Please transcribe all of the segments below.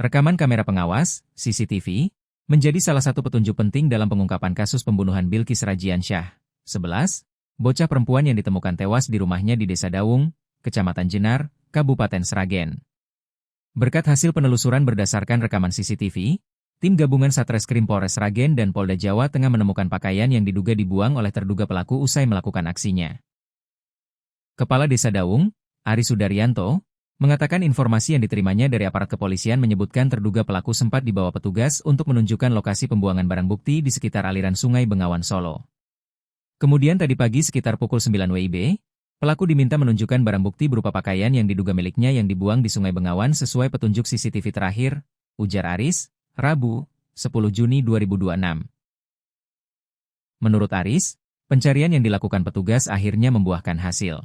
Rekaman kamera pengawas, CCTV, menjadi salah satu petunjuk penting dalam pengungkapan kasus pembunuhan Bilqis Rajyansyah. 11. Bocah perempuan yang ditemukan tewas di rumahnya di Desa Dawung, Kecamatan Jenar, Kabupaten Sragen. Berkat hasil penelusuran berdasarkan rekaman CCTV, tim gabungan Satreskrim Polres Sragen dan Polda Jawa Tengah menemukan pakaian yang diduga dibuang oleh terduga pelaku usai melakukan aksinya. Kepala Desa Dawung, Ari Sudaryanto, mengatakan informasi yang diterimanya dari aparat kepolisian menyebutkan terduga pelaku sempat dibawa petugas untuk menunjukkan lokasi pembuangan barang bukti di sekitar aliran Sungai Bengawan Solo. Kemudian tadi pagi sekitar pukul 9 WIB, pelaku diminta menunjukkan barang bukti berupa pakaian yang diduga miliknya yang dibuang di Sungai Bengawan sesuai petunjuk CCTV terakhir, ujar Aris, Rabu, 10 Juni 2026. Menurut Aris, pencarian yang dilakukan petugas akhirnya membuahkan hasil.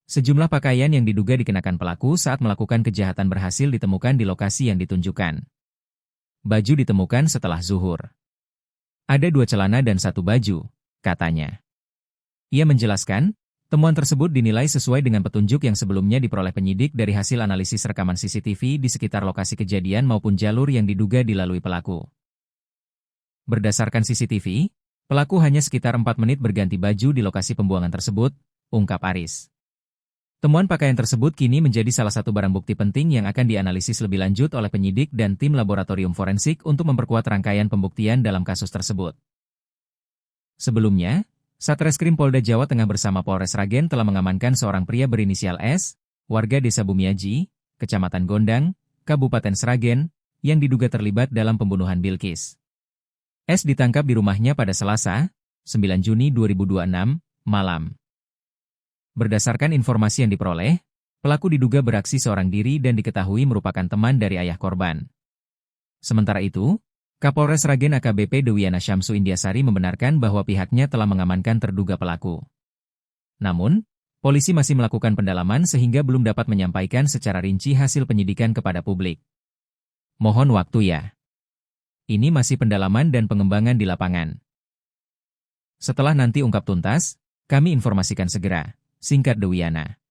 Sejumlah pakaian yang diduga dikenakan pelaku saat melakukan kejahatan berhasil ditemukan di lokasi yang ditunjukkan. Baju ditemukan setelah zuhur. Ada 2 celana dan 1 baju, katanya. Ia menjelaskan, temuan tersebut dinilai sesuai dengan petunjuk yang sebelumnya diperoleh penyidik dari hasil analisis rekaman CCTV di sekitar lokasi kejadian maupun jalur yang diduga dilalui pelaku. Berdasarkan CCTV, pelaku hanya sekitar 4 menit berganti baju di lokasi pembuangan tersebut, ungkap Aris. Temuan pakaian tersebut kini menjadi salah satu barang bukti penting yang akan dianalisis lebih lanjut oleh penyidik dan tim laboratorium forensik untuk memperkuat rangkaian pembuktian dalam kasus tersebut. Sebelumnya, Satreskrim Polda Jawa Tengah bersama Polres Sragen telah mengamankan seorang pria berinisial S, warga Desa Bumiaji, Kecamatan Gondang, Kabupaten Sragen, yang diduga terlibat dalam pembunuhan Bilqis. S ditangkap di rumahnya pada Selasa, 9 Juni 2026, malam. Berdasarkan informasi yang diperoleh, pelaku diduga beraksi seorang diri dan diketahui merupakan teman dari ayah korban. Sementara itu, Kapolres Sragen AKBP Dewiana Syamsu Indiasari membenarkan bahwa pihaknya telah mengamankan terduga pelaku. Namun, polisi masih melakukan pendalaman sehingga belum dapat menyampaikan secara rinci hasil penyidikan kepada publik. Mohon waktu ya. Ini masih pendalaman dan pengembangan di lapangan. Setelah nanti ungkap tuntas, kami informasikan segera, singkat Dewiana.